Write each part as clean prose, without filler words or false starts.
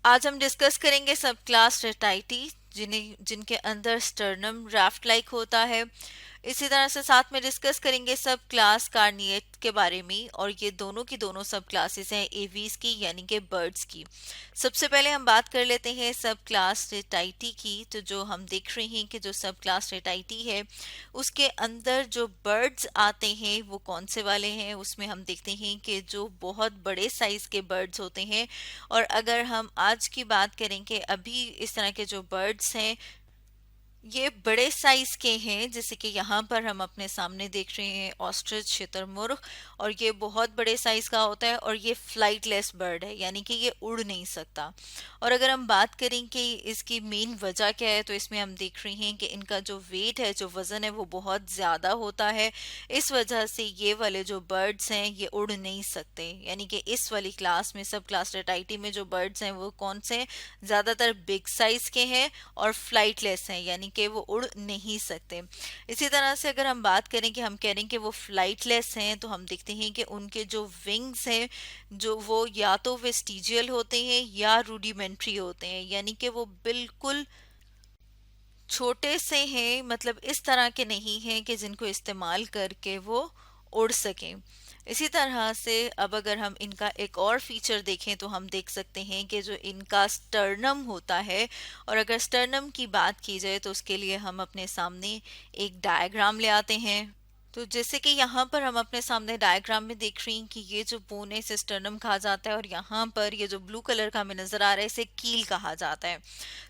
आज हम डिस्कस करेंगे सब क्लास रेटाइटी जिनके अंदर स्टर्नम राफ्ट लाइक होता है। इसी तरह से साथ में डिस्कस करेंगे सब क्लास कार्निएट के बारे में, और ये दोनों की दोनों सब क्लासेस हैं एवीज की यानी कि बर्ड्स की। सबसे पहले हम बात कर लेते हैं सब क्लास रेटाइटी की। तो जो हम देख रहे हैं कि जो सब क्लास रेटाइटी है उसके अंदर जो बर्ड्स आते हैं वो कौन से वाले हैं, उसमें हम देखते हैं कि जो बहुत बड़े साइज के बर्ड्स होते हैं। और अगर हम आज की बात करें कि अभी इस तरह के जो बर्ड्स हैं ये बड़े साइज के हैं, जैसे कि यहाँ पर हम अपने सामने देख रहे हैं ऑस्ट्रिच शुतुरमुर्ग, और ये बहुत बड़े साइज का होता है और ये फ्लाइटलेस बर्ड है यानी कि ये उड़ नहीं सकता। और अगर हम बात करें कि इसकी मेन वजह क्या है, तो इसमें हम देख रहे हैं कि इनका जो वेट है, जो वजन है, वो बहुत ज़्यादा होता है। इस वजह से ये वाले जो बर्ड्स हैं ये उड़ नहीं सकते। यानी कि इस वाली क्लास में, सब क्लास रेटाइटी में जो बर्ड्स हैं वो कौन से हैं? ज़्यादातर बिग साइज के हैं और फ्लाइटलेस हैं यानी कि वो उड़ नहीं सकते। इसी तरह से अगर हम बात करें कि हम कह रहे हैं कि वो फ्लाइटलेस हैं, तो हम देखते हैं कि उनके जो विंग्स हैं जो वो या तो वेस्टिजियल होते हैं या रूडिमेंट्री होते हैं, यानी कि वो बिल्कुल छोटे से हैं, मतलब इस तरह के नहीं हैं कि जिनको इस्तेमाल करके वो उड़ सकें। इसी तरह से अब अगर हम इनका एक और फीचर देखें तो हम देख सकते हैं कि जो इनका स्टर्नम होता है, और अगर स्टर्नम की बात की जाए तो उसके लिए हम अपने सामने एक डायग्राम ले आते हैं। तो जैसे कि यहाँ पर हम अपने सामने डायग्राम में देख रही हैं कि ये जो बोन है इसे स्टर्नम कहा जाता है, और यहाँ पर ये जो ब्लू कलर का हमें नजर आ रहा है इसे कील कहा जाता है।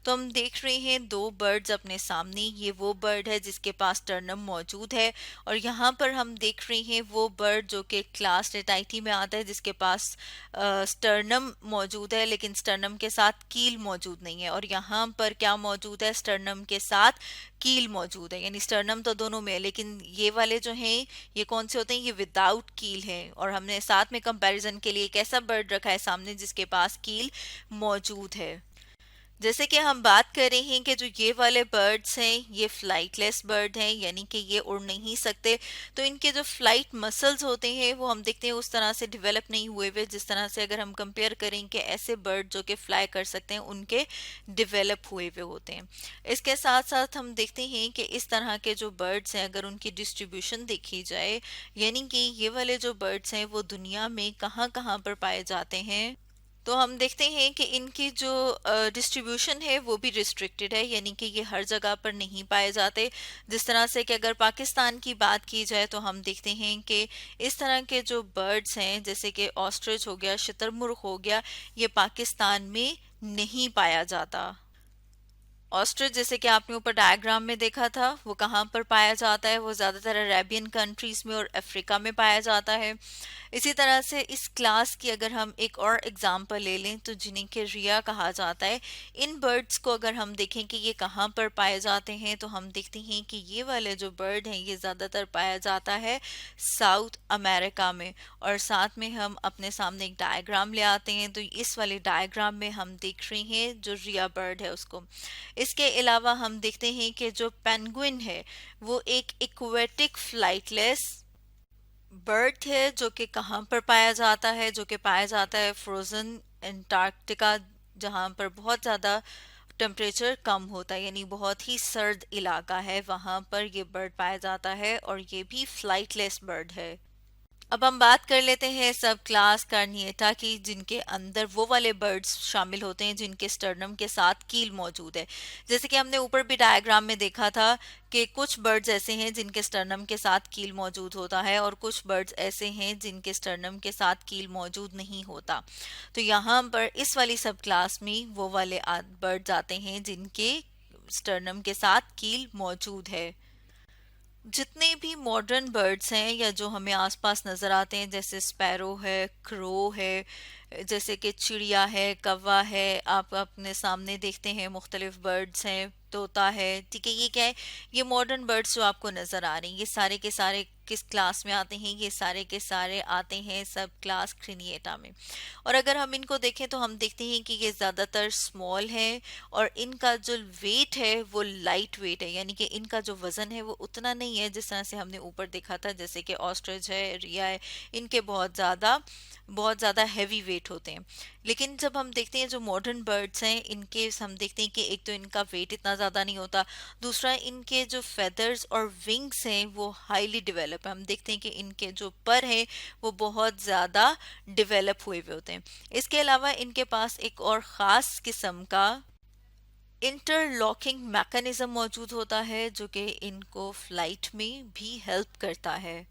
तो हम देख रहे हैं दो बर्ड्स अपने सामने। ये वो बर्ड है जिसके पास स्टर्नम मौजूद है, और यहाँ पर हम देख रहे हैं वो बर्ड जो कि क्लास रेटाइटी में आता है जिसके पास स्टर्नम मौजूद है लेकिन स्टर्नम के साथ कील मौजूद नहीं है। और यहाँ पर क्या मौजूद है? स्टर्नम के साथ कील मौजूद है, यानी स्टर्नम तो दोनों में है लेकिन ये वाले जो हैं ये कौन से होते हैं? ये विदाउट कील हैं। और हमने साथ में कंपैरिजन के लिए एक ऐसा बर्ड रखा है सामने जिसके पास कील मौजूद है। जैसे कि हम बात कर रहे हैं कि जो ये वाले बर्ड्स हैं ये फ्लाइटलेस बर्ड हैं यानी कि ये उड़ नहीं सकते। तो इनके जो फ्लाइट मसल्स होते हैं वो हम देखते हैं उस तरह से डेवलप नहीं हुए हुए जिस तरह से अगर हम कंपेयर करें कि ऐसे बर्ड जो कि फ्लाई कर सकते हैं उनके डेवलप हुए हुए होते हैं। इसके साथ साथ हम देखते हैं कि इस तरह के जो बर्ड्स हैं अगर उनकी डिस्ट्रीब्यूशन देखी जाए, यानी कि ये वाले जो बर्ड्स हैं वो दुनिया में कहाँ कहाँ पर पाए जाते हैं, तो हम देखते हैं कि इनकी जो डिस्ट्रीब्यूशन है वो भी रिस्ट्रिक्टेड है, यानी कि ये हर जगह पर नहीं पाए जाते। जिस तरह से कि अगर पाकिस्तान की बात की जाए तो हम देखते हैं कि इस तरह के जो बर्ड्स हैं जैसे कि ऑस्ट्रिच हो गया, शुतुरमुर्ग हो गया, ये पाकिस्तान में नहीं पाया जाता। ऑस्ट्रिच जैसे कि आपने ऊपर डायग्राम में देखा था वो कहाँ पर पाया जाता है? वो ज़्यादातर अरेबियन कंट्रीज में और अफ्रीका में पाया जाता है। इसी तरह से इस क्लास की अगर हम एक और एग्जांपल ले लें तो जिन्हें के रिया कहा जाता है, इन बर्ड्स को अगर हम देखें कि ये कहाँ पर पाए जाते हैं तो हम देखते हैं कि ये वाले जो बर्ड हैं ये ज़्यादातर पाया जाता है साउथ अमेरिका में। और साथ में हम अपने सामने एक डायग्राम ले आते हैं, तो इस वाले डायग्राम में हम देख रहे हैं जो रिया बर्ड है उसको। इसके अलावा हम देखते हैं कि जो पेंगुइन है वो एक इक्वेटिक फ्लाइटलेस बर्ड है जो कि कहाँ पर पाया जाता है? जो कि पाया जाता है फ्रोजन अंटार्कटिका, जहाँ पर बहुत ज़्यादा टेम्परेचर कम होता है, यानी बहुत ही सर्द इलाका है, वहाँ पर ये बर्ड पाया जाता है और ये भी फ्लाइटलेस बर्ड है। अब हम बात कर लेते हैं सब क्लास कार्निएटा की, जिनके अंदर वो वाले बर्ड्स शामिल होते हैं जिनके स्टर्नम के साथ कील मौजूद है। जैसे कि हमने ऊपर भी डायग्राम में देखा था कि कुछ बर्ड्स ऐसे हैं जिनके स्टर्नम के साथ कील मौजूद होता है और कुछ बर्ड्स ऐसे हैं जिनके स्टर्नम के साथ कील मौजूद नहीं होता। तो यहाँ पर इस वाली सब क्लास में वो वाले बर्ड्स आते हैं जिनके स्टर्नम के साथ कील मौजूद है। जितने भी मॉडर्न बर्ड्स हैं या जो हमें आसपास नज़र आते हैं जैसे स्पैरो है, क्रो है, जैसे कि चिड़िया है, कौवा है, आप अपने सामने देखते हैं मुख्तलिफ बर्ड्स हैं, तोता है, ठीक है। ये क्या है? ये मॉडर्न बर्ड्स जो आपको नज़र आ रहे हैं ये सारे के सारे किस क्लास में आते हैं? ये सारे के सारे आते हैं सब क्लास क्रिनिएटा में। और अगर हम इनको देखें तो हम देखते हैं कि ये ज़्यादातर स्मॉल हैं और इनका जो वेट है वो लाइट वेट है, यानी कि इनका जो वज़न है वो उतना नहीं है जिस तरह से हमने ऊपर देखा था, जैसे कि ऑस्ट्रिच है, रिया है, इनके बहुत ज़्यादा बहुत ज़्यादा हैवी वेट होते हैं। लेकिन जब हम देखते हैं जो मॉडर्न बर्ड्स हैं, इनके हम देखते हैं कि एक तो इनका वेट इतना ज़्यादा नहीं होता, दूसरा इनके जो फेदर्स और विंग्स हैं वो हाईली डेवलप है। हम देखते हैं कि इनके जो पर हैं वो बहुत ज़्यादा डेवलप हुए हुए होते हैं। इसके अलावा इनके पास एक और ख़ास किस्म का इंटरलॉकिंग मैकेनिज्म मौजूद होता है जो कि इनको फ्लाइट में भी हेल्प करता है।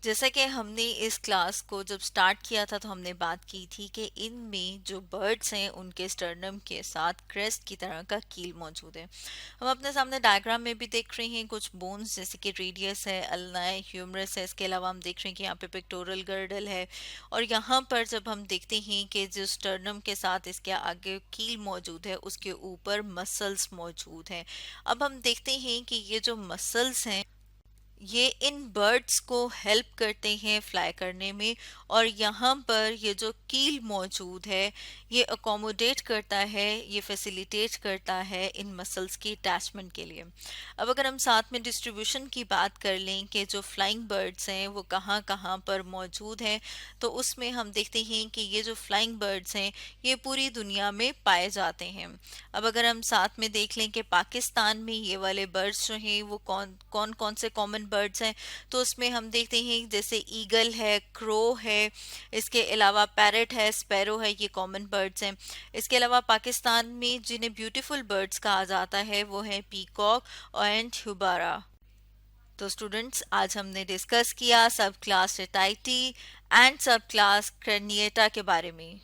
जैसा कि हमने इस क्लास को जब स्टार्ट किया था तो हमने बात की थी कि इनमें जो बर्ड्स हैं उनके स्टर्नम के साथ क्रेस्ट की तरह का कील मौजूद है। हम अपने सामने डायग्राम में भी देख रहे हैं कुछ बोन्स, जैसे कि रेडियस है, अल्नाई, ह्यूमरस है। इसके अलावा हम देख रहे हैं कि यहाँ पे पेक्टोरल गर्डल है, और यहाँ पर जब हम देखते हैं कि जो स्टर्नम के साथ इसके आगे कील मौजूद है उसके ऊपर मसल्स मौजूद हैं। अब हम देखते हैं कि ये जो मसल्स हैं ये इन बर्ड्स को हेल्प करते हैं फ्लाई करने में, और यहाँ पर ये जो कील मौजूद है ये अकोमोडेट करता है, ये फैसिलिटेट करता है इन मसल्स की अटैचमेंट के लिए। अब अगर हम साथ में डिस्ट्रीब्यूशन की बात कर लें कि जो फ्लाइंग बर्ड्स हैं वो कहाँ कहाँ पर मौजूद हैं, तो उसमें हम देखते हैं कि ये जो फ्लाइंग बर्ड्स हैं ये पूरी दुनिया में पाए जाते हैं। अब अगर हम साथ में देख लें कि पाकिस्तान में ये वाले बर्ड्स जो हैं वो कौन कौन कौन से कॉमन बर्ड्स हैं, तो उसमें हम देखते हैं जैसे ईगल है, क्रो है, इसके अलावा पैरट है, स्पैरो है, ये कॉमन बर्ड्स हैं। इसके अलावा पाकिस्तान में जिन्हें ब्यूटीफुल बर्ड्स कहा जाता है वो है पीकॉक एंड ह्यूबारा। तो स्टूडेंट्स, आज हमने डिस्कस किया सब क्लास रेटाइटी एंड सब क्लास क्रनिएटा के बारे में।